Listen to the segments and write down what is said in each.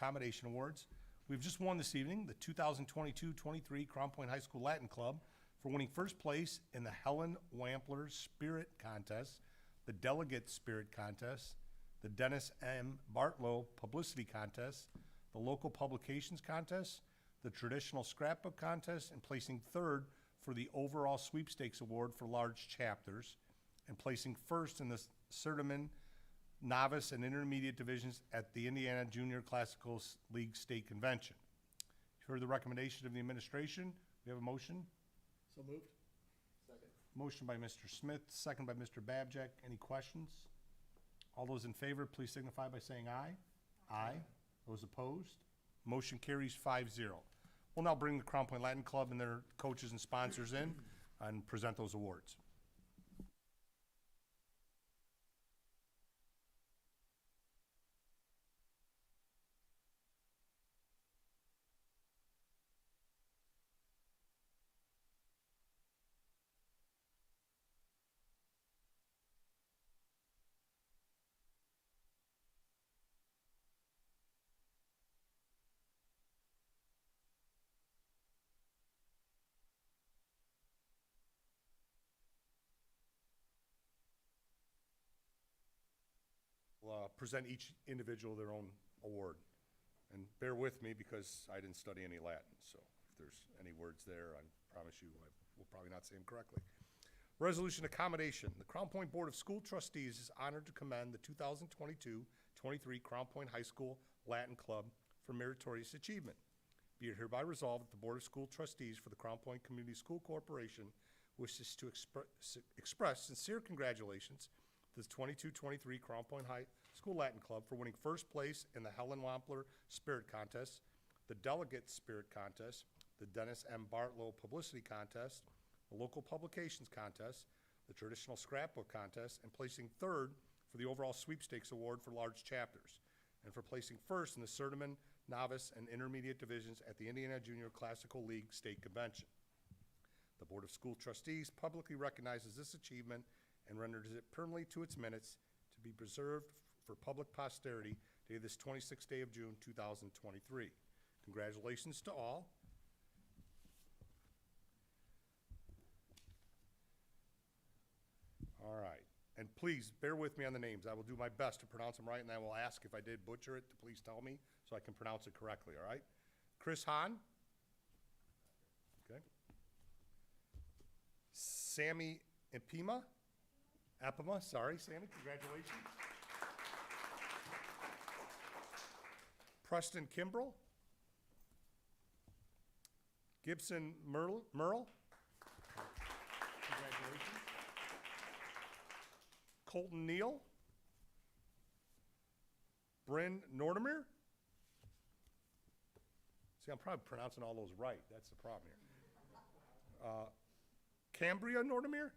Accommodation Awards. We've just won this evening the 2022-23 Crown Point High School Latin Club for winning first place in the Helen Wampler Spirit Contest, the Delegate Spirit Contest, the Dennis M. Bartlow Publicity Contest, the Local Publications Contest, the Traditional Scrapbook Contest, and placing third for the overall sweepstakes award for large chapters, and placing first in the Certamen Novice and Intermediate divisions at the Indiana Junior Classical League State Convention. You've heard the recommendation of the administration. We have a motion. So moved. Second. Motion by Mr. Smith, second by Mr. Babjack. Any questions? All those in favor, please signify by saying aye. Aye. Those opposed? Motion carries 5-0. We'll now bring the Crown Point Latin Club and their coaches and sponsors in and present those awards. Present each individual their own award. And bear with me because I didn't study any Latin, so if there's any words there, I promise you I will probably not say them correctly. Resolution accommodation. The Crown Point Board of School Trustees is honored to commend the 2022-23 Crown Point High School Latin Club for meritorious achievement. Be it hereby resolved that the Board of School Trustees for the Crown Point Community School Corporation wishes to express sincere congratulations to the 22-23 Crown Point High School Latin Club for winning first place in the Helen Wampler Spirit Contest, the Delegate Spirit Contest, the Dennis M. Bartlow Publicity Contest, the Local Publications Contest, the Traditional Scrapbook Contest, and placing third for the overall sweepstakes award for large chapters, and for placing first in the Certamen Novice and Intermediate divisions at the Indiana Junior Classical League State Convention. The Board of School Trustees publicly recognizes this achievement and renders it permanently to its minutes to be preserved for public posterity dated this 26th day of June 2023. Congratulations to all. All right, and please bear with me on the names. I will do my best to pronounce them right, and I will ask if I did butcher it to please tell me so I can pronounce it correctly, all right? Chris Hahn. Okay. Sammy Epima, sorry, Sammy, congratulations. Preston Kimbrell. Gibson Merle, congratulations. Colton Neal. Bryn Nordemer. See, I'm probably pronouncing all those right. That's the problem here. Cambria Nordemer.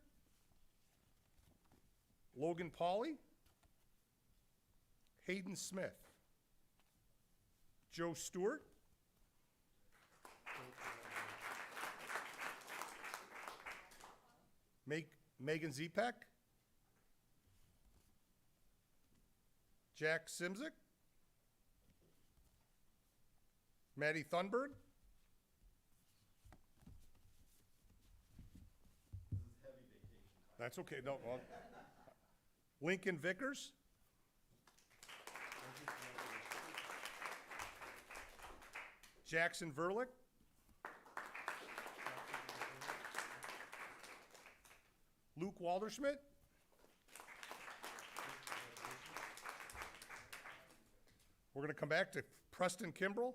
Logan Pauley. Hayden Smith. Joe Stewart. Megan Zepek. Jack Simzik. Maddie Thunberg. This is heavy vacation. That's okay. No, well, Lincoln Vickers. Jackson Verlick. Luke Walderschmidt. We're going to come back to Preston Kimbrell.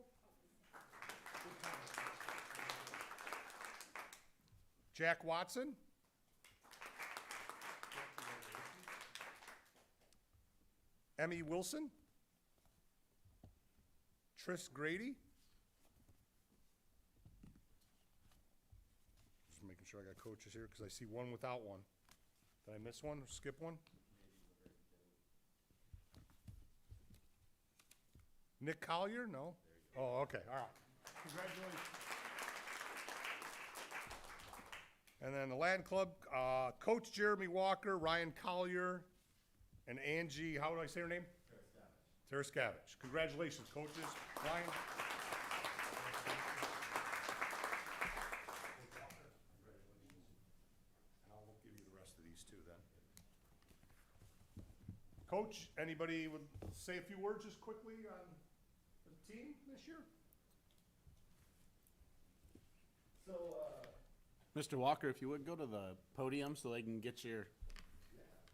Jack Watson. Emmy Wilson. Tris Grady. Just making sure I got coaches here because I see one without one. Did I miss one or skip one? Nick Collier? No? Oh, okay, all right. Congratulations. And then the Latin Club, Coach Jeremy Walker, Ryan Collier, and Angie, how do I say her name? Terescavich. Congratulations, coaches. Ryan? And I'll give you the rest of these too then. Coach, anybody would say a few words just quickly on the team this year? So, Mr. Walker, if you would go to the podium so they can get your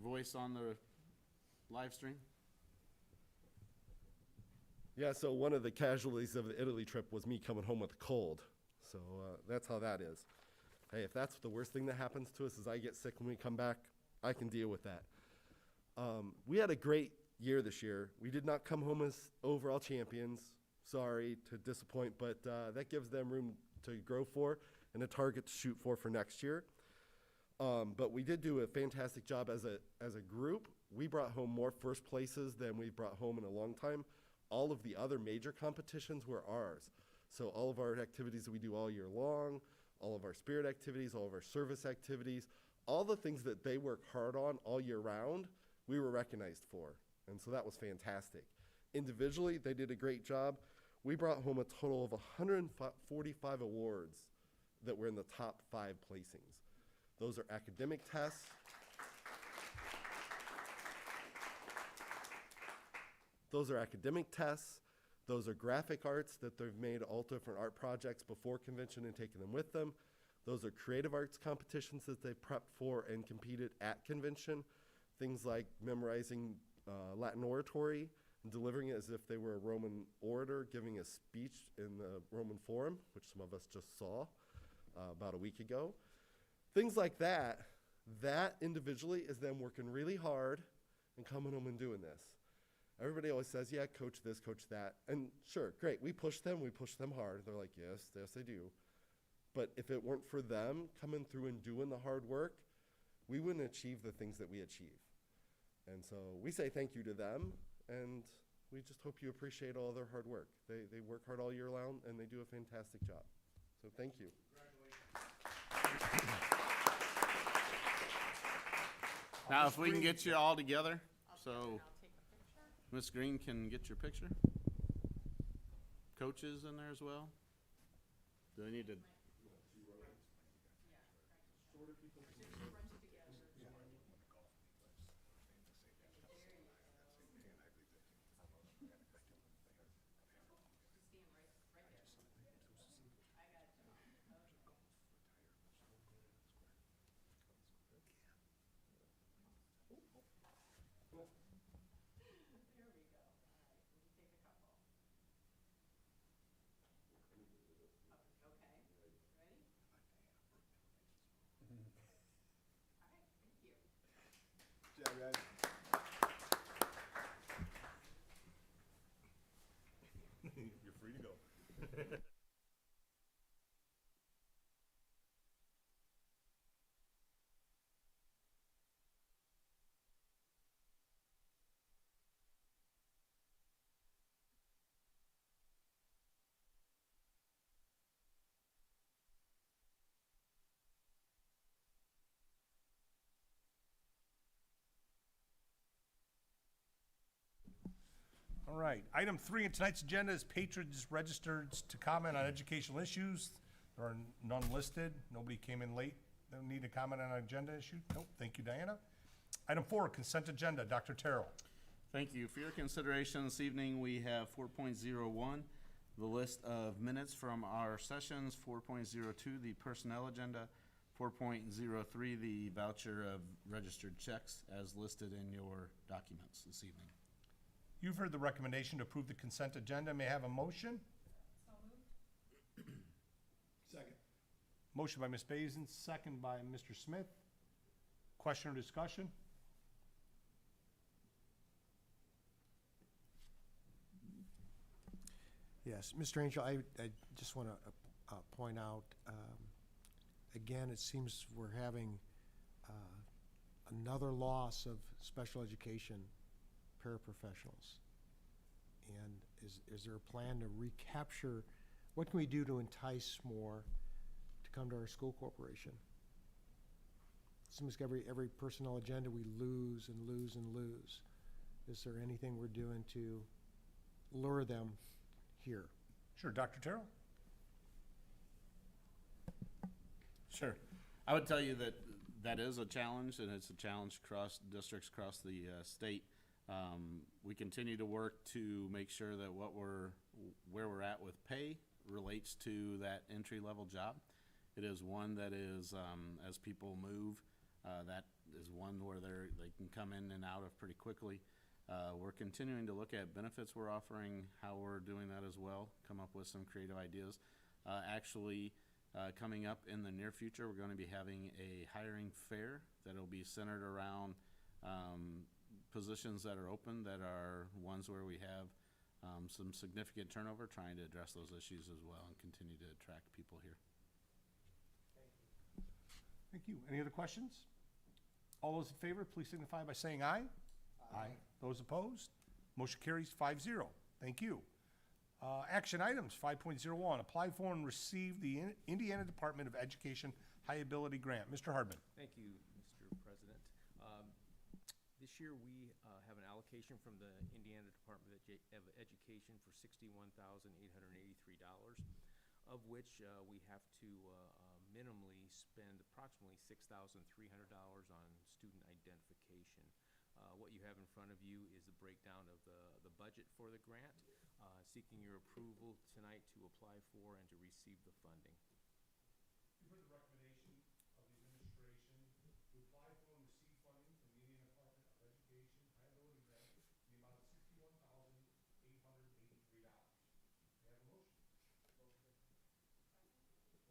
voice on the live stream. yeah, so one of the casualties of the Italy trip was me coming home with a cold. So that's how that is. Hey, if that's the worst thing that happens to us is I get sick when we come back, I can deal with that. We had a great year this year. We did not come home as overall champions. Sorry to disappoint, but that gives them room to grow for and a target to shoot for next year. But we did do a fantastic job as a group. We brought home more first places than we've brought home in a long time. All of the other major competitions were ours. So all of our activities that we do all year long, all of our spirit activities, all of our service activities, all the things that they work hard on all year round, we were recognized for. And so that was fantastic. Individually, they did a great job. We brought home a total of 145 awards that were in the top 5 placings. Those are academic tests. Those are academic tests. Those are graphic arts that they've made all different art projects before convention and taken them with them. Those are creative arts competitions that they prepped for and competed at convention. Things like memorizing Latin oratory and delivering it as if they were a Roman orator giving a speech in the Roman Forum, which some of us just saw about a week ago. Things like that, that individually is them working really hard and coming home and doing this. Everybody always says, yeah, coach this, coach that. And sure, great, we push them hard. They're like, yes, they do. But if it weren't for them coming through and doing the hard work, we wouldn't achieve the things that we achieve. And so we say thank you to them, and we just hope you appreciate all their hard work. They work hard all year long, and they do a fantastic job. So thank you. Now, if we can get you all together, so Ms. Green can get your picture. Coaches in there as well. Do I need to? You're free to go. All right, item 3 in tonight's agenda is patrons registered to comment on educational issues. There are none listed. Nobody came in late. Don't need to comment on an agenda issue? Nope, thank you, Diana. Item 4, consent agenda, Dr. Terrell. Thank you. For your consideration this evening, we have 4.01, the list of minutes from our sessions, 4.02, the personnel agenda, 4.03, the voucher of registered checks as listed in your documents this evening. You've heard the recommendation to approve the consent agenda. May I have a motion? So moved. Second. Motion by Ms. Basin, second by Mr. Smith. Question or discussion? Yes, Mr. Angel, I just want to point out, again, it seems we're having another loss of special education paraprofessionals. And is there a plan to recapture, what can we do to entice more to come to our school corporation? It seems every personnel agenda we lose and lose and lose. Is there anything we're doing to lure them here? Sure, Dr. Terrell? Sure. I would tell you that that is a challenge, and it's a challenge across districts across the state. We continue to work to make sure that where we're at with pay relates to that entry-level job. It is one that is, as people move, that is one where they can come in and out of pretty quickly. We're continuing to look at benefits we're offering, how we're doing that as well, come up with some creative ideas. Actually, coming up in the near future, we're going to be having a hiring fair that'll be centered around positions that are open, that are ones where we have some significant turnover, trying to address those issues as well and continue to attract people here. Thank you. Any other questions? All those in favor, please signify by saying aye. Aye. Those opposed? Motion carries 5-0. Thank you. Action items, 5.01, apply for and receive the Indiana Department of Education High Ability Grant. Mr. Hardman. Thank you, Mr. President. This year, we have an allocation from the Indiana Department of Education for $61,883, of which we have to minimally spend approximately $6,300 on student identification. What you have in front of you is a breakdown of the budget for the grant, seeking your approval tonight to apply for and to receive the funding. You've heard the recommendation of the administration to apply for and receive funding from the Indiana Department of Education High Ability Grant in the amount of $61,883. May I have a motion?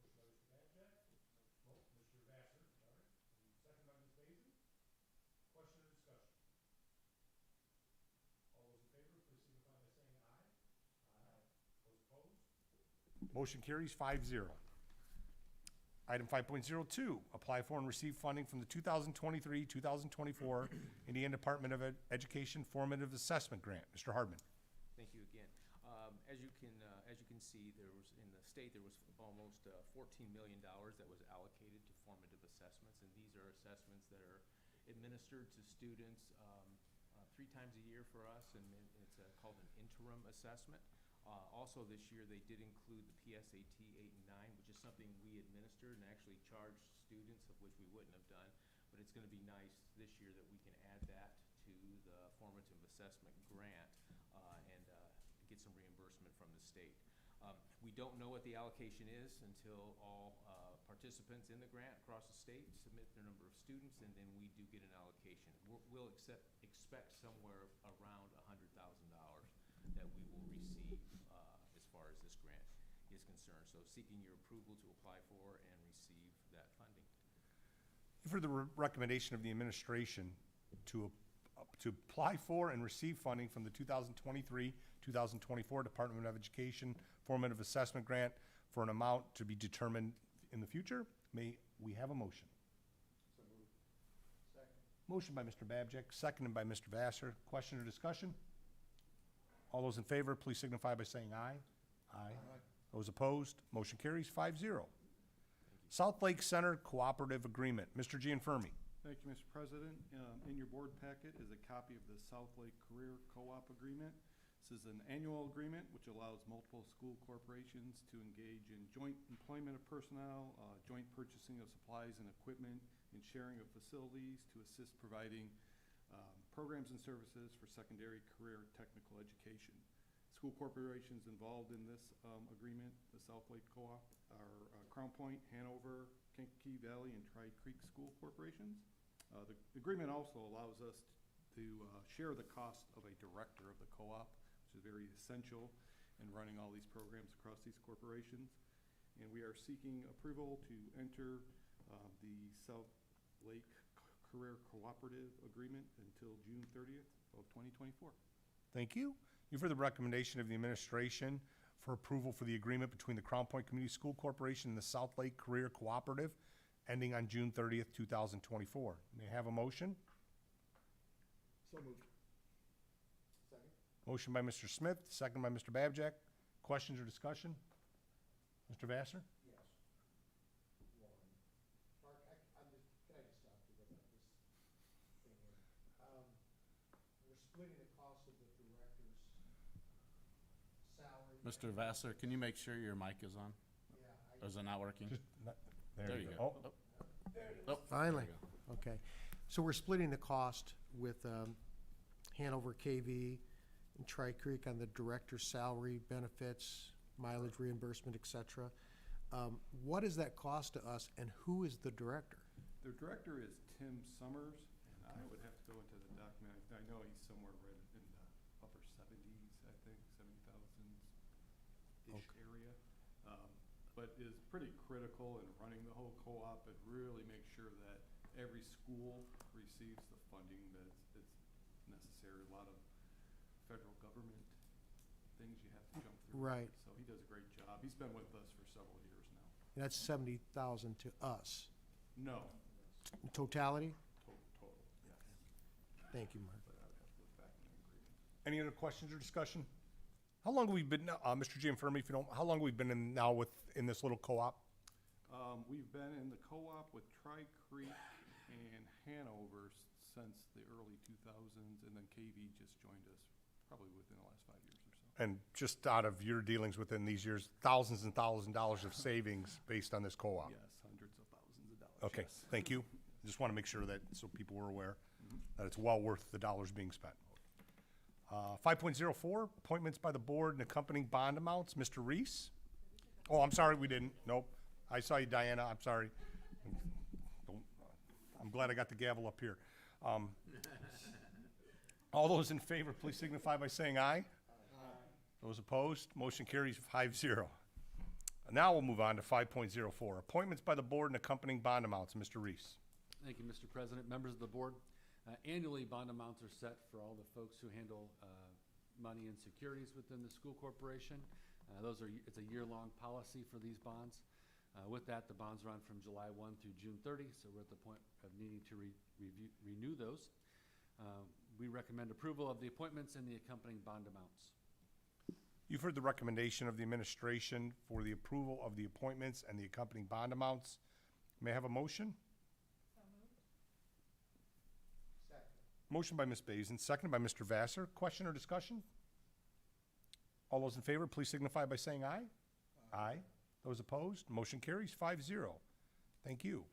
Motion by Mr. Babjack. Mr. Vassar, sorry. Second by Ms. Basin. Question or discussion? All those in favor, please signify by saying aye. Aye. Those opposed? Motion carries 5-0. Item 5.02, apply for and receive funding from the 2023-2024 Indiana Department of Education Formative Assessment Grant. Mr. Hardman. Thank you again. As you can see, there was in the state there was almost $14 million that was allocated to formative assessments, and these are assessments that are administered to students 3 times a year for us, and it's called an interim assessment. Also this year, they did include the PSAT 8 and 9, which is something we administered and actually charged students, of which we wouldn't have done. But it's going to be nice this year that we can add that to the formative assessment grant and get some reimbursement from the state. We don't know what the allocation is until all participants in the grant across the state submit their number of students, and then we do get an allocation. We'll expect somewhere around $100,000 that we will receive as far as this grant is concerned. So seeking your approval to apply for and receive that funding. You've heard the recommendation of the administration to apply for and receive funding from the 2023-2024 Department of Education Formative Assessment Grant for an amount to be determined in the future. May we have a motion? So moved. Second. Motion by Mr. Babjack, seconded by Mr. Vassar. Question or discussion? All those in favor, please signify by saying aye. Aye. Those opposed, motion carries 5-0. South Lake Center Cooperative Agreement. Mr. Gianfermi. Thank you, Mr. President. In your board packet is a copy of the South Lake Career Co-op Agreement. This is an annual agreement which allows multiple school corporations to engage in joint employment of personnel, joint purchasing of supplies and equipment, and sharing of facilities to assist providing programs and services for secondary career technical education. School corporations involved in this agreement, the South Lake Co-op, are Crown Point, Hanover, Kankakee Valley, and Tri Creek School Corporations. The agreement also allows us to share the cost of a director of the co-op, which is very essential in running all these programs across these corporations. And we are seeking approval to enter the South Lake Career Cooperative Agreement until June 30th of 2024. Thank you. You've heard the recommendation of the administration for approval for the agreement between the Crown Point Community School Corporation and the South Lake Career Cooperative ending on June 30th, 2024. May I have a motion? So moved. Second. Motion by Mr. Smith, second by Mr. Babjack. Questions or discussion? Mr. Vassar? Yes. One. Mark, I'm just, can I just stop you with this thing here? We're splitting the cost of the directors Mr. Vassar, can you make sure your mic is on? Or is it not working? There you go. Oh, Oh, Finally, there you okay. So we're splitting the cost with Hanover KV and Tri Creek on the director's salary, benefits, mileage reimbursement, et cetera. What does that cost to us, and who is the director? Their director is Tim Summers, and I would have to go into the document. I know he's somewhere right in the upper seventies, I think, 70,000-ish area. But is pretty critical in running the whole co-op and really make sure that every school receives the funding that's necessary. A lot of federal government things you have to jump through. Right. So he does a great job. He's been with us for several years now. That's 70,000 to us. No, Totality? total, yes. Thank you, Mark. But I would have to look back in the agreement. any other questions or discussion? How long have we been, Mr. Gianfermi, if you don't, how long have we been in now in this little co-op? We've been in the co-op with Tri Creek and Hanover since the early 2000s, and then KV just joined us probably within the last 5 years or so. And just out of your dealings within these years, thousands and thousands of dollars of savings based on this co-op? Yes, hundreds of thousands of dollars. Okay, yes. thank you. Just want to make sure that, so people were aware, that it's well worth the dollars being spent. 5.04, appointments by the board and accompanying bond amounts. Mr. Reese? Oh, I'm sorry, we didn't. Nope. I saw you, Diana. I'm sorry. I'm glad I got the gavel up here. All those in favor, please signify by saying aye. Those opposed, motion carries 5-0. Now we'll move on to 5.04, appointments by the board and accompanying bond amounts. Mr. Reese? Thank you, Mr. President, members of the board. Annually, bond amounts are set for all the folks who handle money and securities within the school corporation. It's a year-long policy for these bonds. With that, the bonds run from July 1 through June 30, so we're at the point of needing to renew those. We recommend approval of the appointments and the accompanying bond amounts. You've heard the recommendation of the administration for the approval of the appointments and the accompanying bond amounts. May I have a motion? So moved. Motion by Ms. Basin, seconded by Mr. Vassar. Question or discussion? All those in favor, please signify by saying aye. Aye. Those opposed, motion carries 5-0. Thank you.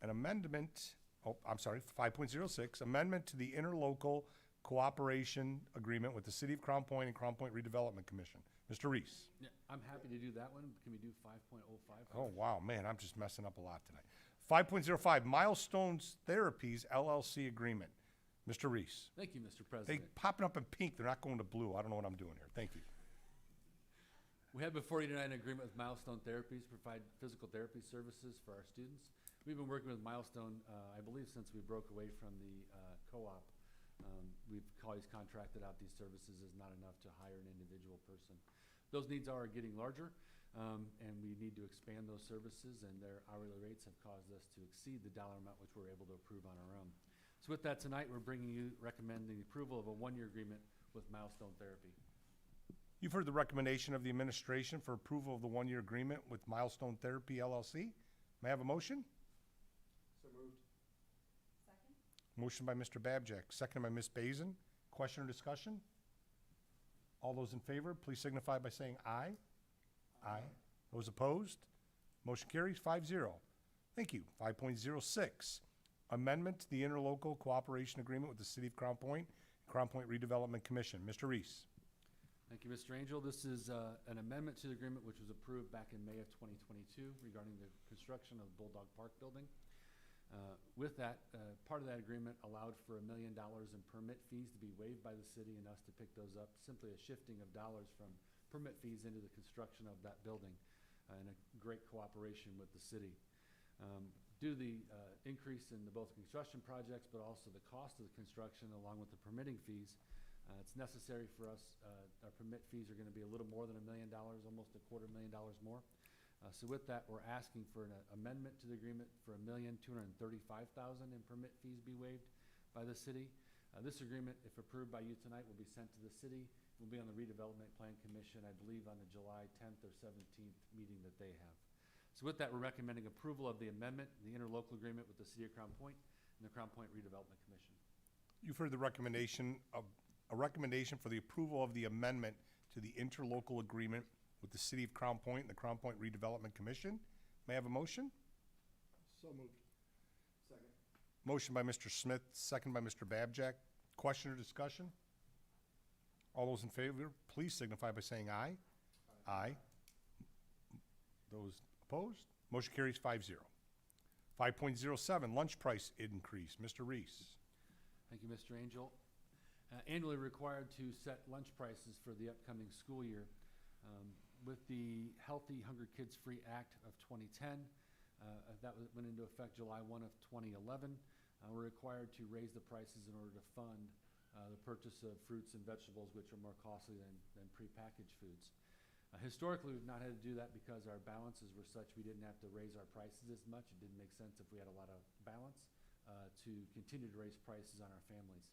An amendment, 5.06, amendment to the interlocal cooperation agreement with the City of Crown Point and Crown Point Redevelopment Commission. Mr. Reese? Yeah, I'm happy to do that one. Can we do 5.05? Oh, wow, man, I'm just messing up a lot tonight. 5.05, Milestones Therapies LLC agreement. Mr. Reese? Thank you, Mr. They President. popping up in pink, they're not going to blue. I don't know what I'm doing here. Thank you. We have before you tonight an agreement with Milestone Therapies to provide physical therapy services for our students. We've been working with Milestone, I believe, since we broke away from the co-op. We've always contracted out these services as not enough to hire an individual person. Those needs are getting larger, and we need to expand those services, and their hourly rates have caused us to exceed the dollar amount which we're able to approve on our own. So with that tonight, we're recommending the approval of a one-year agreement with Milestone Therapy. You've heard the recommendation of the administration for approval of the one-year agreement with Milestone Therapy LLC. May I have a motion? Second. Motion by Mr. Babjack, seconded by Ms. Basin. Question or discussion? All those in favor, please signify by saying aye. Aye. Those opposed? Motion carries 5-0. Thank you. 5.06, amendment to the interlocal cooperation agreement with the City of Crown Point, Crown Point Redevelopment Commission. Mr. Reese? Thank you, Mr. Angel. This is an amendment to the agreement which was approved back in May of 2022 regarding the construction of Bulldog Park building. With that, part of that agreement allowed for $1 million in permit fees to be waived by the city and us to pick those up, simply a shifting of dollars from permit fees into the construction of that building, and a great cooperation with the city. Due to the increase in both construction projects, but also the cost of the construction along with the permitting fees, it's necessary for us, our permit fees are going to be a little more than $1 million, almost $250,000 more. So with that, we're asking for an amendment to the agreement for $1,235,000 in permit fees be waived by the city. This agreement, if approved by you tonight, will be sent to the city. It will be on the Redevelopment Plan Commission, I believe, on the July 10th or 17th meeting that they have. So with that, we're recommending approval of the amendment, the interlocal agreement with the City of Crown Point and the Crown Point Redevelopment Commission. You've heard the recommendation for the approval of the amendment to the interlocal agreement with the City of Crown Point and the Crown Point Redevelopment Commission. May I have a motion? So moved. Second. Motion by Mr. Smith, second by Mr. Babjack. Question or discussion? All those in favor, please signify by saying aye. Aye. Those opposed? Motion carries 5-0. 5.07, lunch price increase. Mr. Reese. Thank you, Mr. Angel. Annually required to set lunch prices for the upcoming school year. With the Healthy Hungry Kids Free Act of 2010, went into effect July 1 of 2011. We're required to raise the prices in order to fund the purchase of fruits and vegetables, which are more costly than prepackaged foods. Historically, we've not had to do that because our balances were such we didn't have to raise our prices as much. It didn't make sense if we had a lot of balance to continue to raise prices on our families.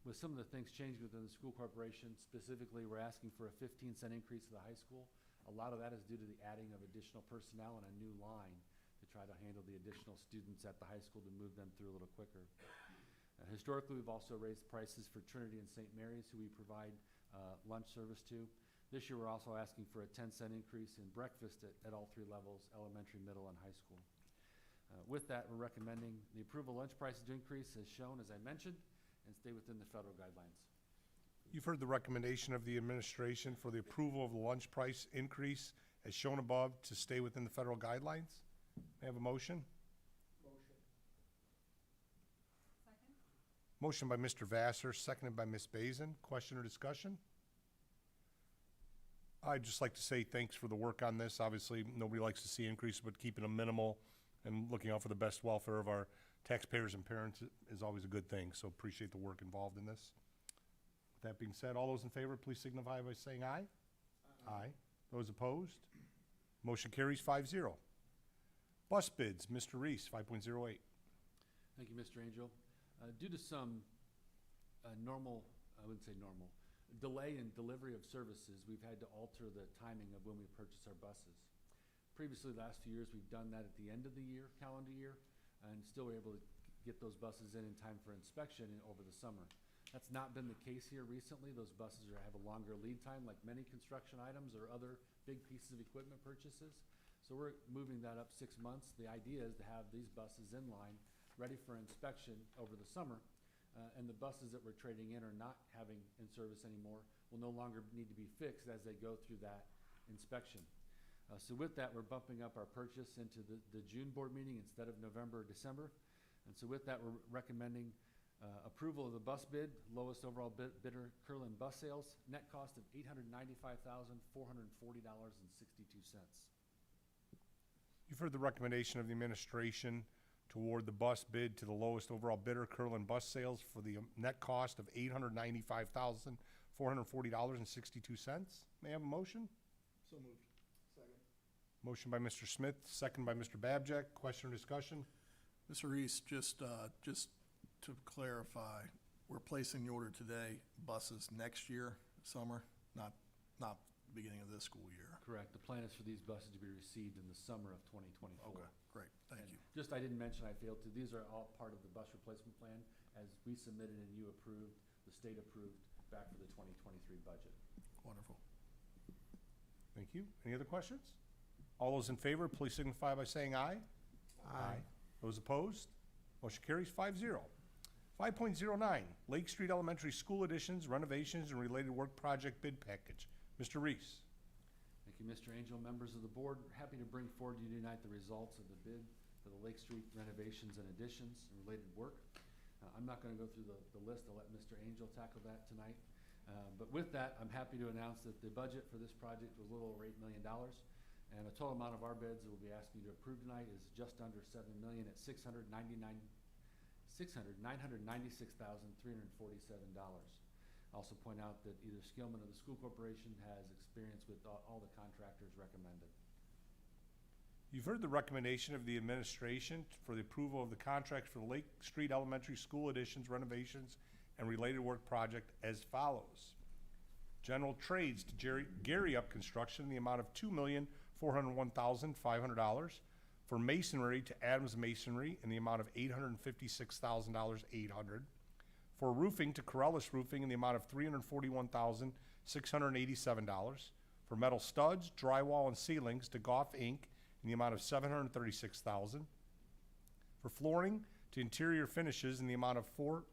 With some of the things changing within the school corporation, specifically, we're asking for a 15-cent increase at the high school. A lot of that is due to the adding of additional personnel and a new line to try to handle the additional students at the high school to move them through a little quicker. Historically, we've also raised prices for Trinity and St. Mary's, who we provide lunch service to. This year, we're also asking for a 10-cent increase in breakfast at all three levels, elementary, middle, and high school. With that, we're recommending the approval lunch prices increase as shown, as I mentioned, and stay within the federal guidelines. You've heard the recommendation of the administration for the approval of the lunch price increase as shown above to stay within the federal guidelines. May I have a motion? Second? Motion by Mr. Vassar, seconded by Ms. Basin. Question or discussion? I'd just like to say thanks for the work on this. Obviously, nobody likes to see increases, but keeping them minimal and looking out for the best welfare of our taxpayers and parents is always a good thing, so appreciate the work involved in this. With that being said, all those in favor, please signify by saying aye. Aye. Those opposed? Motion carries 5-0. Bus bids, Mr. Reese, 5.08. Thank you, Mr. Angel. Due to some delay in delivery of services, we've had to alter the timing of when we purchase our buses. Previously, the last few years, we've done that at the end of the year, calendar year, and still were able to get those buses in time for inspection over the summer. That's not been the case here recently. Those buses have a longer lead time, like many construction items or other big pieces of equipment purchases. So we're moving that up 6 months. The idea is to have these buses in line, ready for inspection over the summer. And the buses that we're trading in or not having in service anymore will no longer need to be fixed as they go through that inspection. So with that, we're bumping up our purchase into the June board meeting instead of November or December. And so with that, we're recommending approval of the bus bid, lowest overall bidder, Curlin Bus Sales, net cost of $895,440.62. You've heard the recommendation of the administration to award the bus bid to the lowest overall bidder, Curlin Bus Sales, for the net cost of $895,440.62. May I have a motion? So moved. Second. Motion by Mr. Smith, second by Mr. Babjack. Question or discussion? Mr. Reese, just to clarify, we're placing the order today, buses next year, summer, not beginning of this school year. Correct. The plan is for these buses to be received in the summer of 2024. Okay, great, thank And you. just, I didn't mention, I failed to, these are all part of the bus replacement plan as we submitted and you approved, the state approved back for the 2023 budget. Wonderful. Thank you. Any other questions? All those in favor, please signify by saying aye. Aye. Those opposed? Motion carries 5-0. 5.09, Lake Street Elementary School additions, renovations, and related work project bid package. Mr. Reese. Thank you, Mr. Angel. Members of the board, happy to bring forward to you tonight the results of the bid for the Lake Street renovations and additions and related work. I'm not going to go through the list. I'll let Mr. Angel tackle that tonight. But with that, I'm happy to announce that the budget for this project was a little over $8 million. And the total amount of our bids that we'll be asking you to approve tonight is just under $7 million at $696,347. Also point out that either Skillman or the school corporation has experience with all the contractors recommended. You've heard the recommendation of the administration for the approval of the contract for the Lake Street Elementary School additions, renovations, and related work project as follows. General trades to Gary Up Construction in the amount of $2,401,500. For masonry to Adams Masonry in the amount of $856,800. For roofing to Corellis Roofing in the amount of $341,250. $687. For metal studs, drywall, and ceilings, to Goff Inc. in the amount of $736,000. For flooring to interior finishes in the amount of for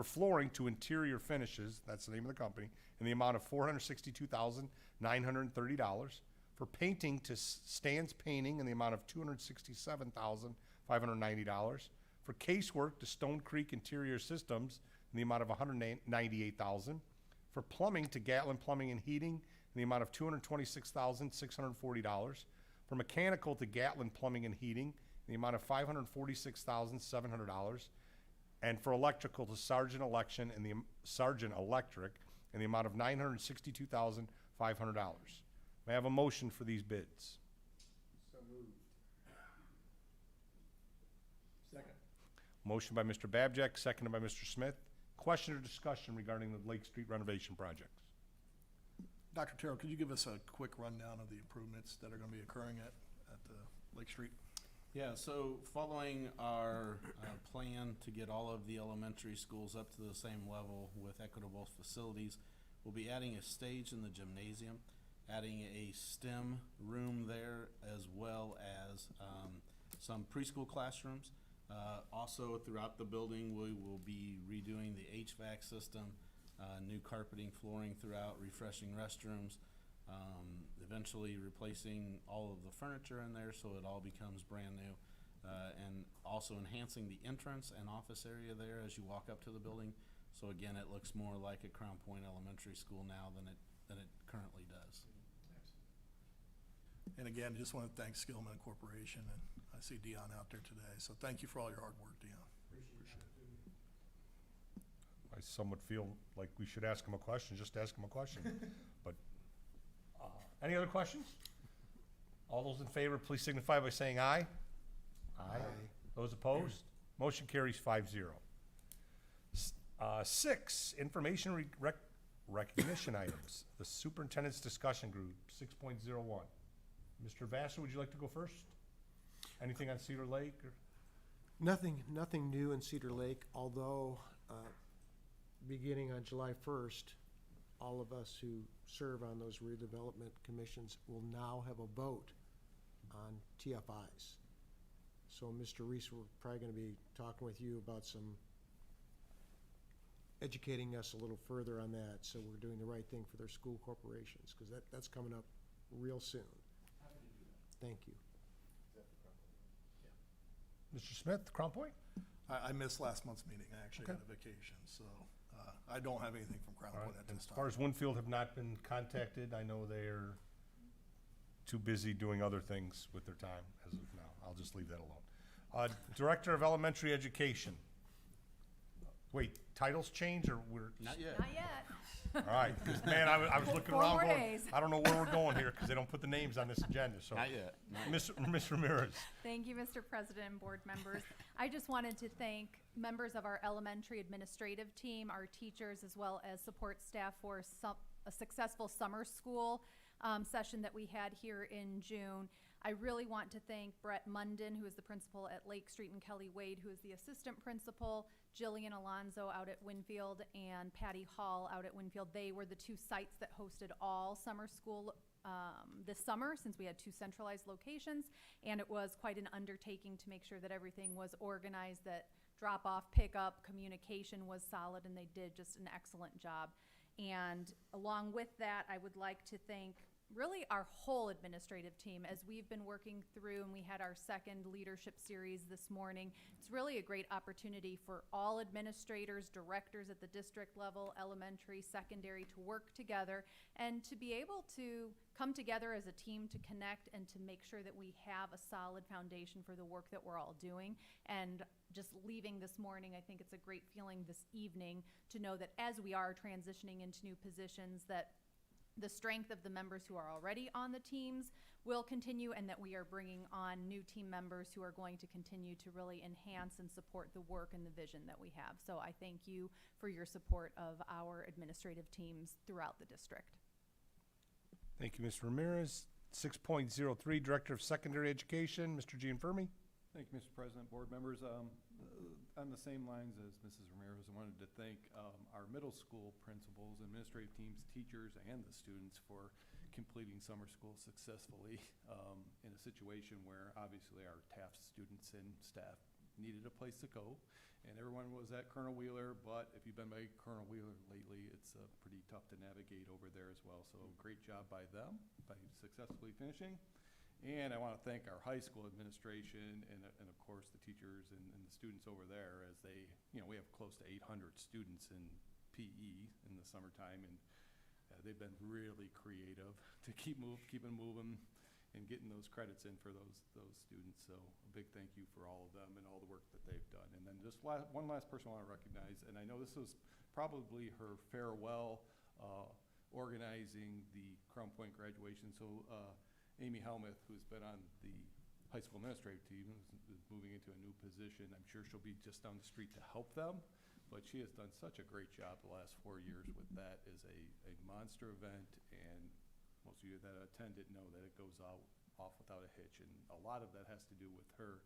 flooring to interior finishes, that's the name of the company, in the amount of $462,930. For painting to Stan's Painting in the amount of $267,590. For casework to Stone Creek Interior Systems in the amount of $198,000. For plumbing to Gatlin Plumbing and Heating in the amount of $226,640. For mechanical to Gatlin Plumbing and Heating in the amount of $546,700. And for electrical to Sargent Electric in the amount of $962,500. May I have a motion for these bids? Second. Motion by Mr. Babjack, seconded by Mr. Smith. Question or discussion regarding the Lake Street renovation projects? Dr. Terrell, could you give us a quick rundown of the improvements that are going to be occurring at Lake Street? Yeah, so following our plan to get all of the elementary schools up to the same level with equitable facilities, we'll be adding a stage in the gymnasium, adding a STEM room there, as well as some preschool classrooms. Also, throughout the building, we will be redoing the HVAC system, new carpeting, flooring throughout, refreshing restrooms, eventually replacing all of the furniture in there so it all becomes brand new, and also enhancing the entrance and office area there as you walk up to the building. So again, it looks more like a Crown Point Elementary School now than it currently does. And again, just want to thank Skillman Corporation, and I see Dion out there today. So thank you for all your hard work, Dion. Some would feel like we should ask him a question, just ask him a question. But, any other questions? All those in favor, please signify by saying aye. Aye. Those opposed? Motion carries 5-0. 6, information recognition items. The Superintendent's Discussion Group, 6.01. Mr. Vassar, would you like to go first? Anything on Cedar Lake? Or? Nothing new in Cedar Lake, although beginning on July 1st, all of us who serve on those redevelopment commissions will now have a vote on TFIs. So, Mr. Reese, we're probably going to be talking with you about educating us a little further on that, so we're doing the right thing for their school corporations, because that's coming up real soon. Happy to do that. Thank you. Mr. Smith, Crown Point? I missed last month's meeting. I actually Okay. had a vacation, so I don't have anything from Crown All right. Point at this As time. far as Winfield have not been contacted, I know they're too busy doing other things with their time as of now. I'll just leave that alone. Director of Elementary Education. Wait, titles change, or we're? Not yet. Not yet. All right, 'cause, man, I was looking 4 around more going, days. I don't know where we're going here, because they don't put the names on this agenda, so. Not yet. Ms. Ramirez. Thank you, Mr. President and board members. I just wanted to thank members of our elementary administrative team, our teachers, as well as support staff for a successful summer school session that we had here in June. I really want to thank Brett Munden, who is the principal at Lake Street, and Kelly Wade, who is the assistant principal, Jillian Alonzo out at Winfield, and Patty Hall out at Winfield. They were the 2 sites that hosted all summer school this summer, since we had 2 centralized locations, and it was quite an undertaking to make sure that everything was organized, that drop-off, pickup, communication was solid, and they did just an excellent job. And along with that, I would like to thank really our whole administrative team as we've been working through, and we had our second leadership series this morning. It's really a great opportunity for all administrators, directors at the district level, elementary, secondary, to work together and to be able to come together as a team to connect and to make sure that we have a solid foundation for the work that we're all doing. And just leaving this morning, I think it's a great feeling this evening to know that as we are transitioning into new positions, that the strength of the members who are already on the teams will continue, and that we are bringing on new team members who are going to continue to really enhance and support the work and the vision that we have. So I thank you for your support of our administrative teams throughout the district. Thank you, Ms. Ramirez. 6.03, Director of Secondary Education, Mr. Gianfermi. Thank you, Mr. President, board members. on the same lines as Mrs. Ramirez, I wanted to thank our middle school principals, administrative teams, teachers, and the students for completing summer school successfully in a situation where obviously our Taft students and staff needed a place to go. And everyone was at Colonel Wheeler, but if you've been by Colonel Wheeler lately, it's pretty tough to navigate over there as well. So great job by them by successfully finishing. And I want to thank our high school administration and of course the teachers and the students over there as they, we have close to 800 students in PE in the summertime, and they've been really creative to keeping moving and getting those credits in for those students. So a big thank you for all of them and all the work that they've done. And then just one last person I want to recognize, and I know this was probably her farewell organizing the Crown Point graduation. So Amy Helmuth, who's been on the high school administrative team, is moving into a new position. I'm sure she'll be just down the street to help them, but she has done such a great job the last 4 years with that as a monster event, and most of you that attend it know that it goes off without a hitch, and a lot of that has to do with her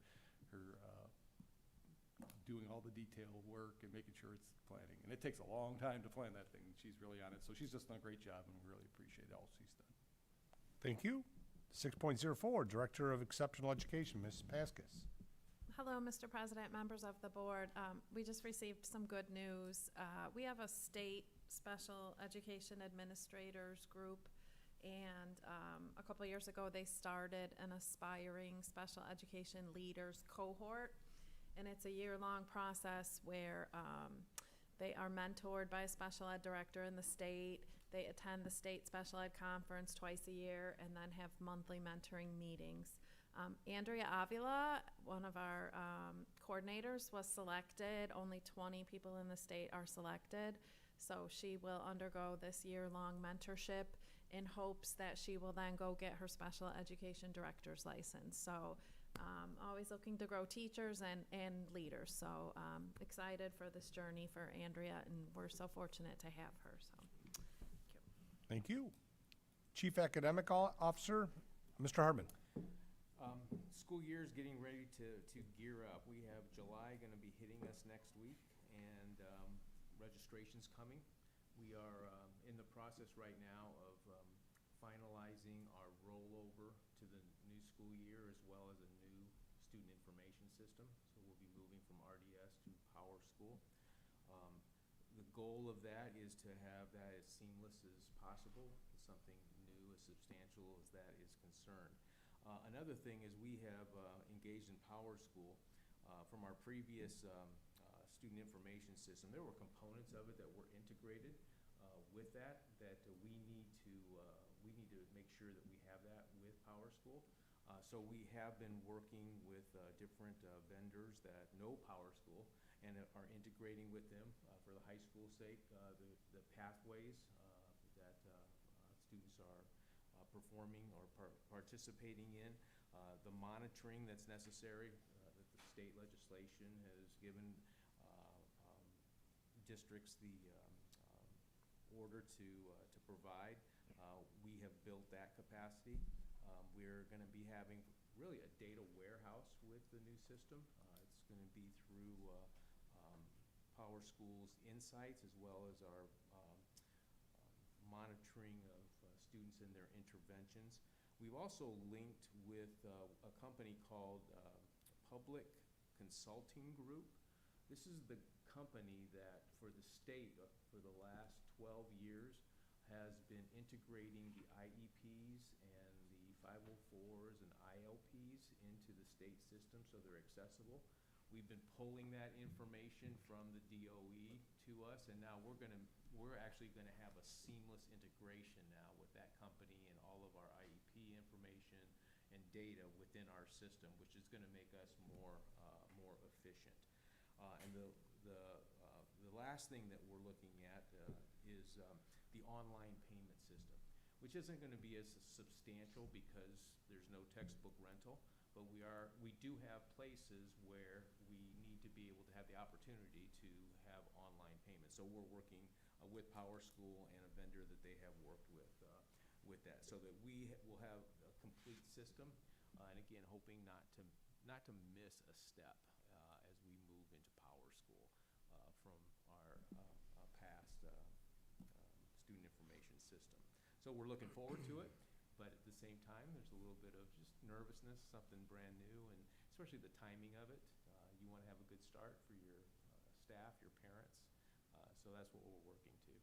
doing all the detail work and making sure it's planning. And it takes a long time to plan that thing, and she's really on it. So she's just done a great job, and we really appreciate all she's done. Thank you. 6.04, Director of Exceptional Education, Ms. Paskus. Hello, Mr. President, members of the board. We just received some good news. We have a state special education administrators group, and a couple years ago they started an aspiring special education leaders cohort, and it's a year-long process where they are mentored by a special ed director in the state. They attend the state special ed conference twice a year and then have monthly mentoring meetings. Andrea Avila, one of our coordinators, was selected. Only 20 people in the state are selected. So she will undergo this year-long mentorship in hopes that she will then go get her special education director's license. So always looking to grow teachers and leaders. So excited for this journey for Andrea, and we're so fortunate to have her. So Thank you. Chief Academic Officer, Mr. Hardman. School year is getting ready to gear up. We have July going to be hitting us next week, and registration's coming. We are in the process right now of finalizing our rollover to the new school year, as well as a new student information system. So we'll be moving from RDS to Power School. The goal of that is to have that as seamless as possible, something new, as substantial as that is concerned. Another thing is we have engaged in Power School from our previous student information system. There were components of it that were integrated with that we need to make sure that we have that with Power School. So we have been working with different vendors that know Power School and are integrating with them for the high school sake. The pathways that students are performing or participating in, the monitoring that's necessary that the state legislation has given districts the order to provide. We have built that capacity. We're going to be having really a data warehouse with the new system. It's going to be through Power School's insights, as well as our monitoring of students and their interventions. We've also linked with a company called Public Consulting Group. This is the company that for the state for the last 12 years has been integrating the IEPs and the 504s and ILPs into the state system so they're accessible. We've been pulling that information from the DOE to us, and now we're actually gonna have a seamless integration now with that company and all of our IEP information and data within our system, which is gonna make us more efficient. And the last thing that we're looking at is the online payment system, which isn't going to be as substantial because there's no textbook rental, but we do have places where we need to be able to have the opportunity to have online payments. So we're working with Power School and a vendor that they have worked with that, so that we will have a complete system, and again, hoping not to miss a step as we move into Power school from our past student information system. So we're looking forward to it, but at the same time, there's a little bit of just nervousness, something brand new, and especially the timing of it. You want to have a good start for your staff, your parents, so that's what we're working to.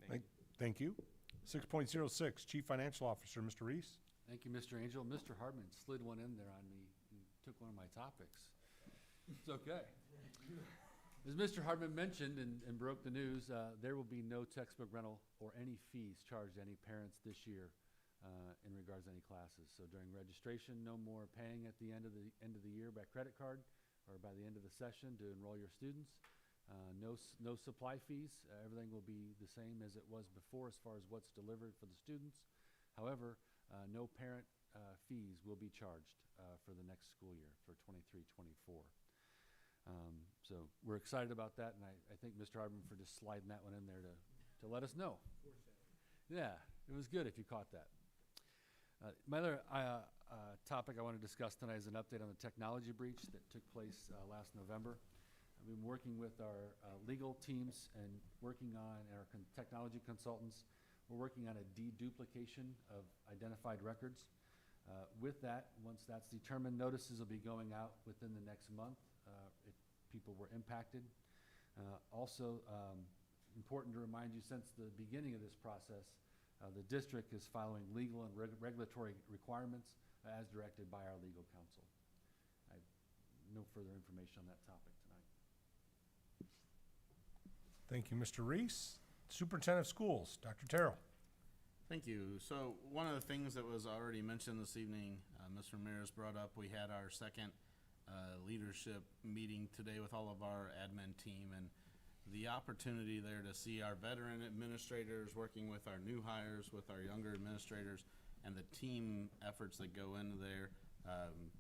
Thank you. Thank you. 6.06, Chief Financial Officer, Mr. Reese. Thank you, Mr. Angel. Mr. Hardman slid one in there on me and took one of my topics. It's okay. As Mr. Hardman mentioned and broke the news, there will be no textbook rental or any fees charged to any parents this year in regards to any classes. So during registration, no more paying at the end of the year by credit card or by the end of the session to enroll your students. No supply fees. Everything will be the same as it was before as far as what's delivered for the students. However, no parent fees will be charged for the next school year for 23-24. So we're excited about that, and I thank Mr. Hardman for just sliding that one in there to let us know. Yeah, it was good if you caught that. My other topic I want to discuss tonight is an update on the technology breach that took place last November. I've been working with our legal teams and working on our technology consultants. We're working on a deduplication of identified records. With that, once that's determined, notices will be going out within the next month if people were impacted. Also, important to remind you, since the beginning of this process, the district is following legal and regulatory requirements as directed by our legal counsel. I have no further information on that topic tonight. Thank you, Mr. Reese. Superintendent of Schools, Dr. Terrell. Thank you. So one of the things that was already mentioned this evening, Ms. Ramirez brought up, we had our second leadership meeting today with all of our admin team, and the opportunity there to see our veteran administrators working with our new hires, with our younger administrators, and the team efforts that go into there.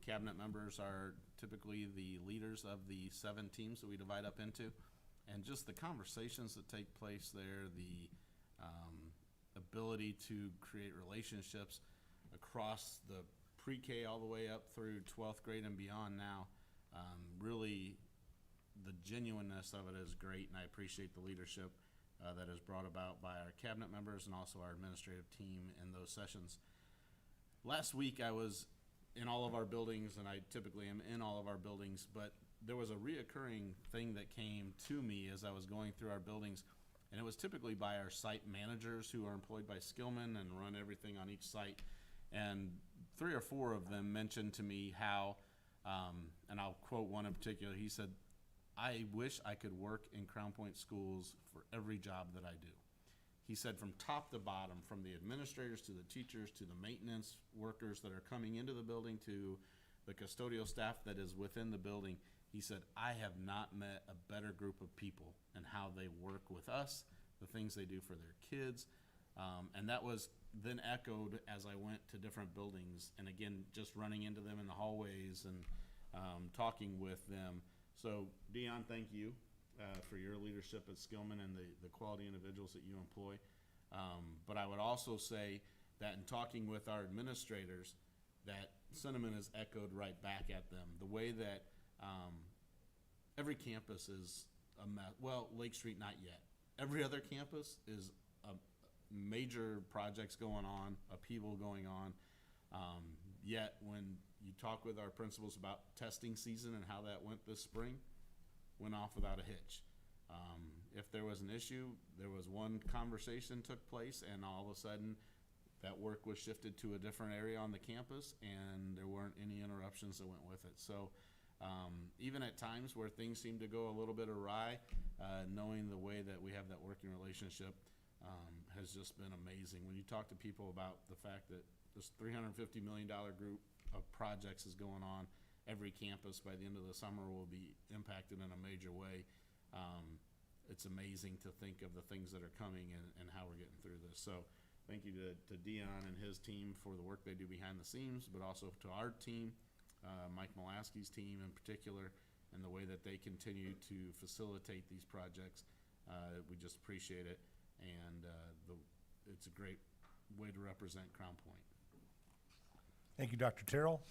Cabinet members are typically the leaders of the 7 teams that we divide up into, and just the conversations that take place there, the ability to create relationships across the pre-K all the way up through 12th grade and beyond now. Really, the genuineness of it is great, and I appreciate the leadership that is brought about by our cabinet members and also our administrative team in those sessions. Last week, I was in all of our buildings, and I typically am in all of our buildings, but there was a reoccurring thing that came to me as I was going through our buildings, and it was typically by our site managers who are employed by Skillman and run everything on each site. And 3 or 4 of them mentioned to me how, and I'll quote one in particular, he said, "I wish I could work in Crown Point schools for every job that I do." He said from top to bottom, from the administrators to the teachers to the maintenance workers that are coming into the building to the custodial staff that is within the building, he said, "I have not met a better group of people and how they work with us, the things they do for their kids." And that was then echoed as I went to different buildings, and again, just running into them in the hallways and talking with them. So, Dion, thank you for your leadership at Skillman and the quality individuals that you employ. But I would also say that in talking with our administrators, that sentiment is echoed right back at them. The way that every campus is a mess. Well, Lake Street, not yet. Every other campus is major projects going on, upheaval going on. Yet when you talk with our principals about testing season and how that went this spring, went off without a hitch. If there was an issue, there was one conversation took place, and all of a sudden that work was shifted to a different area on the campus, and there weren't any interruptions that went with it. So even at times where things seem to go a little bit awry, knowing the way that we have that working relationship has just been amazing. When you talk to people about the fact that this $350 million group of projects is going on, every campus by the end of the summer will be impacted in a major way. It's amazing to think of the things that are coming and how we're getting through this. So thank you to Dion and his team for the work they do behind the scenes, but also to our team, Mike Molaski's team in particular, and the way that they continue to facilitate these projects. We just appreciate it, and it's a great way to represent Crown Point. Thank you, Dr. Terrell.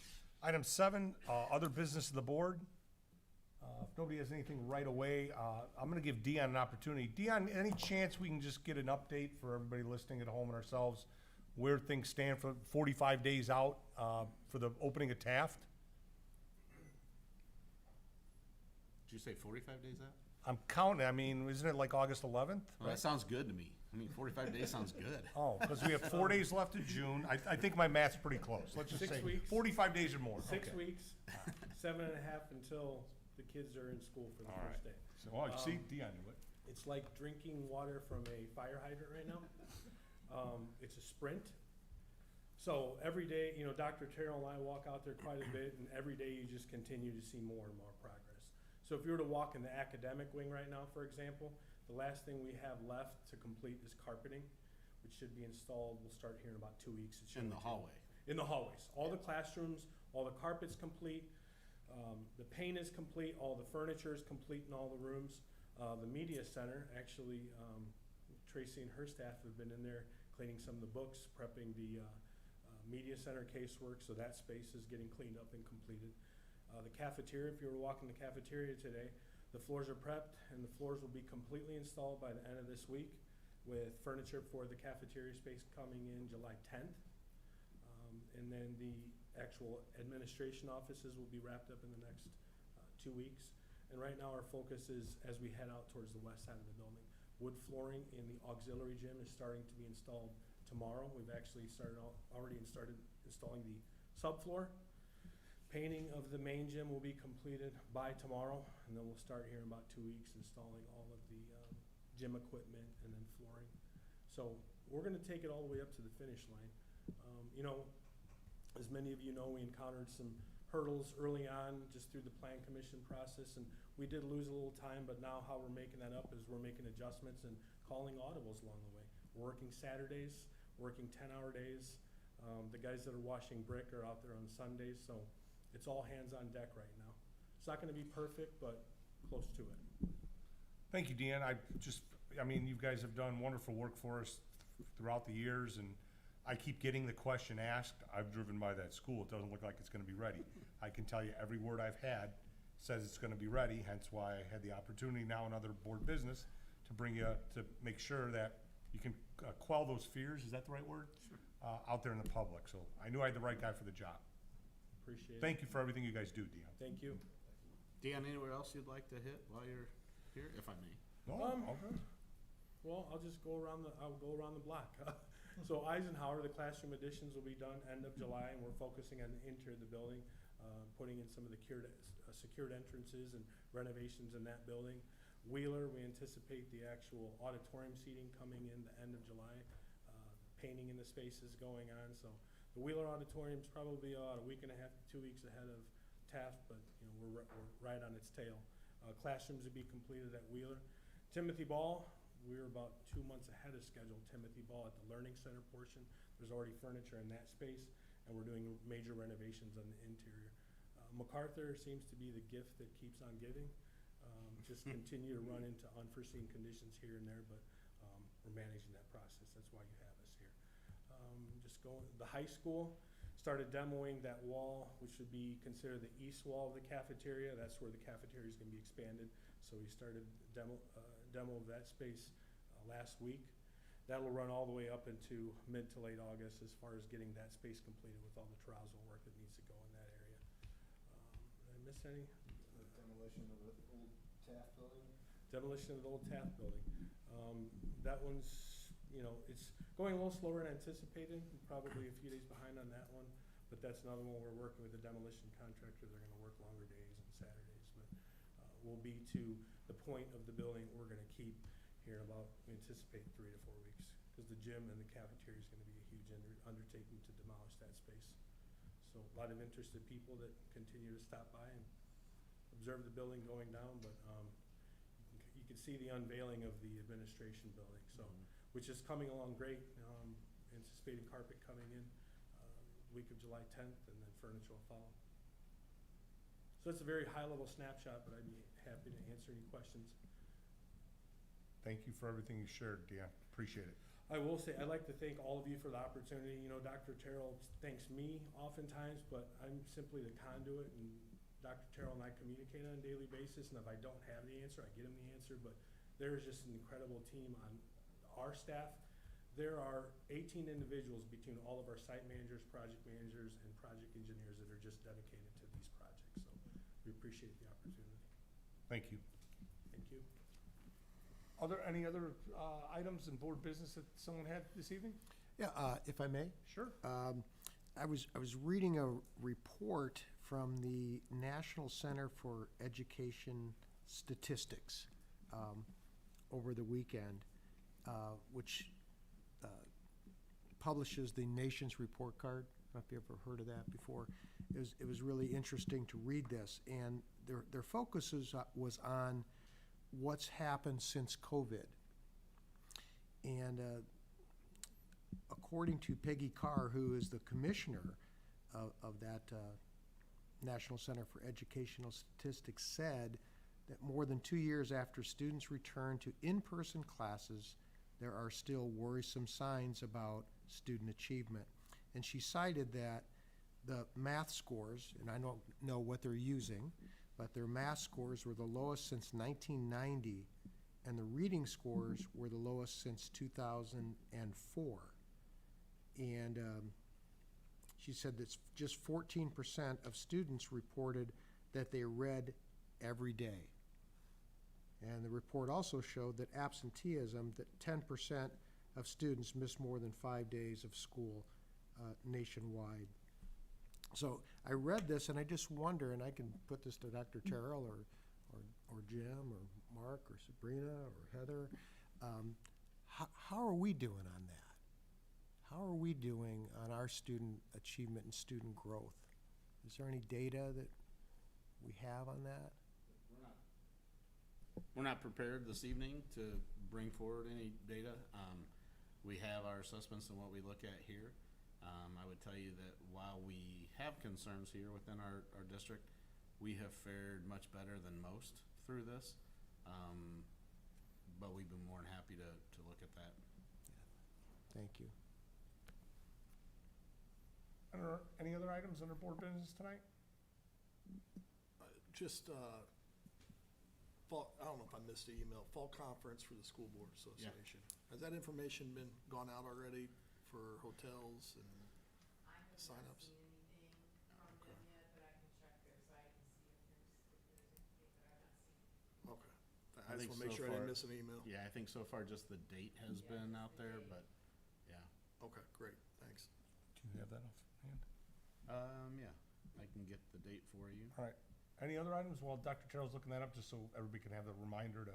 Item 7, other business of the board. If nobody has anything right away, I'm gonna give Dion an opportunity. Dion, any chance we can just get an update for everybody listening at home and ourselves, where things stand for 45 days out, for the opening of Taft? Did you say 45 days out? I'm counting, I mean, isn't it like August 11th? Well, that sounds good to me. I mean, 45 days sounds good. Oh, because we have 4 days left of June. I think my math's pretty close. Let's just 6 say weeks. 45 days or more. 6 Okay. weeks, 7.5 until the kids are in school for the All first right. day. So, oh, you see, Dion knew it. It's like drinking water from a fire hydrant right now. It's a sprint. So every day, you know, Dr. Terrell and I walk out there quite a bit, and every day you just continue to see more and more progress. So if you were to walk in the academic wing right now, for example, the last thing we have left to complete is carpeting, which should be installed, we'll start here in about 2 weeks. It should In the be- hallway. In the hallways. All the classrooms, all the carpet's complete, the paint is complete, all the furniture is complete in all the rooms. The media center, actually, Tracy and her staff have been in there cleaning some of the books, prepping the media center casework, so that space is getting cleaned up and completed. The cafeteria, if you were to walk in the cafeteria today, the floors are prepped and the floors will be completely installed by the end of this week, with furniture for the cafeteria space coming in July 10th. And then the actual administration offices will be wrapped up in the next 2 weeks. And right now our focus is, as we head out towards the west side of the building, wood flooring in the auxiliary gym is starting to be installed tomorrow. We've actually already started installing the subfloor. Painting of the main gym will be completed by tomorrow, and then we'll start here in about 2 weeks installing all of the gym equipment and then flooring. So we're gonna take it all the way up to the finish line. You know, as many of you know, we encountered some hurdles early on just through the plan commission process, and we did lose a little time, but now how we're making that up is we're making adjustments and calling audibles along the way. We're working Saturdays, working 10-hour days. The guys that are washing brick are out there on Sundays, so it's all hands on deck right now. It's not gonna be perfect, but close to it. Thank you, Deanne. I mean, you guys have done wonderful work for us throughout the years, and I keep getting the question asked. I've driven by that school. It doesn't look like it's gonna be ready. I can tell you every word I've had says it's gonna be ready, hence why I had the opportunity now in other board business to bring you, to make sure that you can quell those fears, is that the right word? Sure. Out there in the public. So I knew I had the right guy for the job. Appreciate it. Thank you for everything you guys do, Deanne. Thank you. Dion, anywhere else you'd like to hit while you're here, if I may? No, all good. Well, I'll just go around the block. So Eisenhower, the classroom additions will be done end of July, and we're focusing on the interior of the building, putting in some of the secured entrances and renovations in that building. Wheeler, we anticipate the actual auditorium seating coming in the end of July. Painting in the spaces going on, so the Wheeler Auditorium's probably a week and a half to 2 weeks ahead of Taft, but you know, we're right on its tail. Classrooms will be completed at Wheeler. Timothy Ball, we're about 2 months ahead of schedule. Timothy Ball at the Learning Center portion, there's already furniture in that space, and we're doing major renovations on the interior. MacArthur seems to be the gift that keeps on giving. Just continue to run into unforeseen conditions here and there, but we're managing that process. That's why you have us here. The high school started demoing that wall, which would be considered the east wall of the cafeteria. That's where the cafeteria is going to be expanded. So we started demo of that space last week. That'll run all the way up into mid to late August as far as getting that space completed with all the terrazzo work that needs to go in that area. Did I miss any? Demolition of the old Taft building? Demolition of the old Taft building. That one's, you know, it's going a little slower than anticipated, probably a few days behind on that one, but that's another one we're working with the demolition contractor. They're gonna work longer days and Saturdays, but we'll be to the point of the building we're gonna keep here in about, we anticipate 3 to 4 weeks, because the gym and the cafeteria is gonna be a huge undertaking to demolish that space. So a lot of interested people that continue to stop by and observe the building going down, but you can see the unveiling of the administration building, so, which is coming along great. Anticipating carpet coming in week of July 10th, and then furniture will follow. So it's a very high-level snapshot, but I'd be happy to answer any questions. Thank you for everything you shared, Deanne. Appreciate it. I will say, I'd like to thank all of you for the opportunity. You know, Dr. Terrell thanks me oftentimes, but I'm simply the conduit, and Dr. Terrell and I communicate on a daily basis, and if I don't have the answer, I get him the answer, but there is just an incredible team on our staff. There are 18 individuals between all of our site managers, project managers, and project engineers that are just dedicated to these projects, so we appreciate the opportunity. Thank you. Thank you. Are there any other items in board business that someone had this evening? Yeah, if I may? Sure. I was reading a report from the National Center for Education Statistics over the weekend, which publishes the nation's report card. I don't know if you ever heard of that before. It was really interesting to read this, and their focus was on what's happened since COVID. And according to Peggy Carr, who is the commissioner of that National Center for Educational Statistics, said that more than 2 years after students return to in-person classes, there are still worrisome signs about student achievement. And she cited that the math scores, and I don't know what they're using, but their math scores were the lowest since 1990, and the reading scores were the lowest since 2004. And she said that just 14% of students reported that they read every day. And the report also showed that absenteeism, that 10% of students miss more than 5 days of school nationwide. So I read this and I just wonder, and I can put this to Dr. Terrell or Jim or Mark or Sabrina or Heather, how are we doing on that? How are we doing on our student achievement and student growth? Is there any data that we have on that? We're not prepared this evening to bring forward any data. We have our assessments and what we look at here. I would tell you that while we have concerns here within our district, we have fared much better than most through this. But we've been more than happy to look at that. Thank you. Any other items under board business tonight? Just, fall, I don't know if I missed the email, fall conference for the School Board Association. Has that information been gone out already for hotels and signups? I have not seen anything from them yet, but I can check their site and see if there's anything that I've not seen. Okay. I I just think want to make so sure I didn't far- miss an email. Yeah, I think so far just the date has been out there, but yeah. Okay, great, thanks. Do you have that offhand? Yeah, I can get the date for you. All right. Any other items? While Dr. Terrell's looking that up, just so everybody can have the reminder to,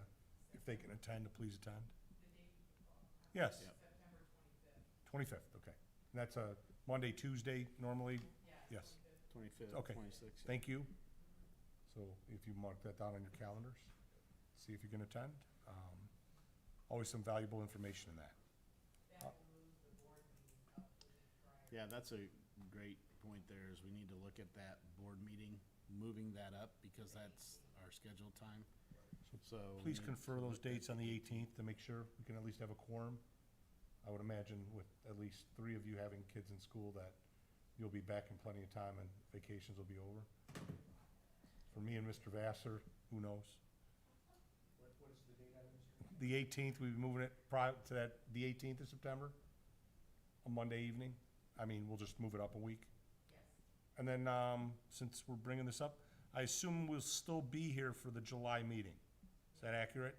if they can attend, to please attend. Yes. Yep. 25th, okay. And that's a Monday, Tuesday normally? Yes. 25th, Okay. 26th. Thank you. So if you mark that down on your calendars, see if you can attend. Always some valuable information in that. Yeah, that's a great point there, is we need to look at that board meeting, moving that up, because that's our scheduled time. So. Please confer those dates on the 18th to make sure we can at least have a quorum. I would imagine with at least 3 of you having kids in school that you'll be back in plenty of time and vacations will be over. For me and Mr. Vassar, who knows? What is the date on this? The 18th, we'll be moving it prior to that, the 18th of September, a Monday evening. I mean, we'll just move it up a week. Yes. And then, since we're bringing this up, I assume we'll still be here for the July meeting. Is that accurate?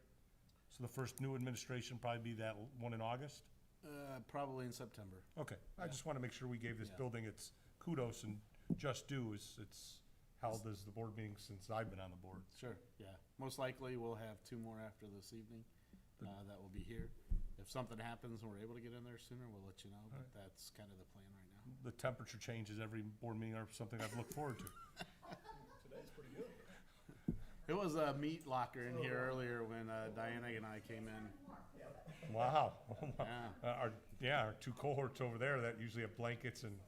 So the first new administration probably be that one in August? Probably in September. Okay, I just want to make sure we gave this Yeah. building its kudos and just due. It's held as the board meeting since I've been on the board. Sure, yeah. Most likely, we'll have 2 more after this evening that will be here. If something happens and we're able to get in there sooner, we'll let you know, but that's kind of the plan right now. The temperature changes every board meeting are something I've looked forward to. Today's pretty good. It was a meat locker in here earlier when Diana and I came in. Wow. Yeah. Our 2 cohorts over there that usually have blankets and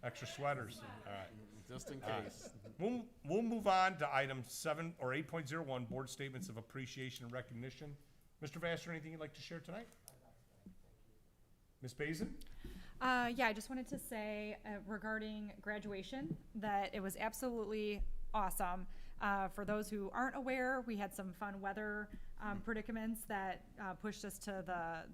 extra sweaters. All right. Just in case. We'll move on to item 7 or 8.01, board statements of appreciation and recognition. Mr. Vassar, anything you'd like to share tonight? Ms. Bazin? Yeah, I just wanted to say regarding graduation that it was absolutely awesome. For those who aren't aware, we had some fun weather predicaments that pushed us to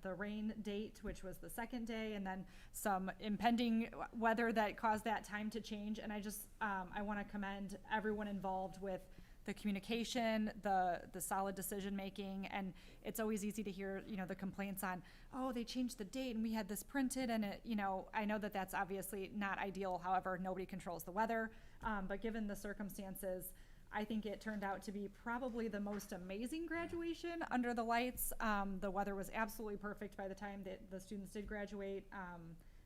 the rain date, which was the second day, and then some impending weather that caused that time to change. And I want to commend everyone involved with the communication, the solid decision making, and it's always easy to hear, the complaints on, oh, they changed the date and we had this printed, and I know that that's obviously not ideal. However, nobody controls the weather, but given the circumstances, I think it turned out to be probably the most amazing graduation under the lights. The weather was absolutely perfect by the time that the students did graduate.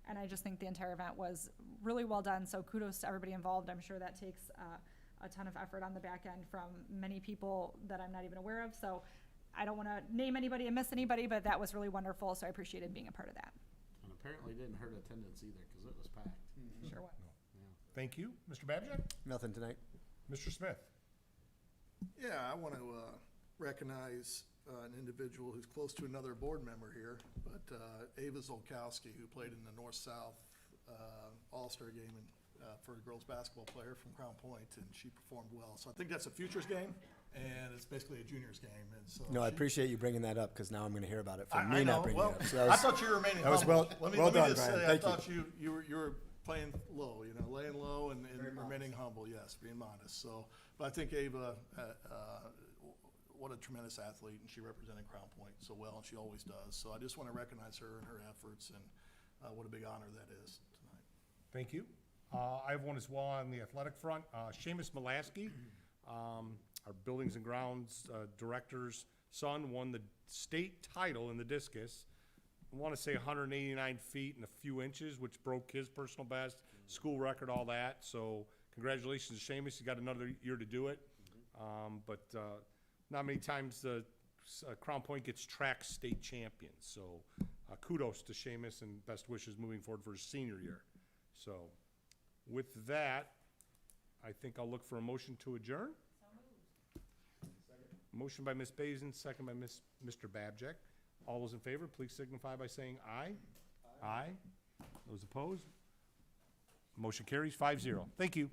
And I just think the entire event was really well done. So kudos to everybody involved. I'm sure that takes a ton of effort on the back end from many people that I'm not even aware of. So I don't want to name anybody and miss anybody, but that was really wonderful. So I appreciated being a part of that. And apparently didn't hurt attendance either, because it was packed. Sure was. Thank you. Mr. Babjack? Nothing tonight. Mr. Smith? Yeah, I want to recognize an individual who's close to another board member here, but Ava Zolkowski, who played in the North-South All-Star game for a girls basketball player from Crown Point, and she performed well. So I think that's a futures game, and it's basically a juniors game. And so No, I appreciate you bringing that up, because now I'm going to hear about it from I me know. not bringing Well, it up. So I thought you were remaining that was humble. well Let me done, just Brian. say, Thank I thought you were playing low, laying low and remaining humble. Yes, being modest. So, but I think Ava, what a tremendous athlete, and she represented Crown Point so well, and she always does. So I just want to recognize her and her efforts, and what a big honor that is tonight. Thank you. I have one as well on the athletic front. Seamus Malasky, our Buildings and Grounds Director's son, won the state title in the discus. I want to say 189 feet and a few inches, which broke his personal best, school record, all that. So congratulations to Seamus. He got another year to do it. But not many times the Crown Point gets track state champions. So kudos to Seamus and best wishes moving forward for his senior year. So with that, I think I'll look for a motion to adjourn. Motion by Ms. Bazin, second by Mr. Babjack. All those in favor, please signify by saying aye. Aye. Those opposed? Motion carries 5-0. Thank you.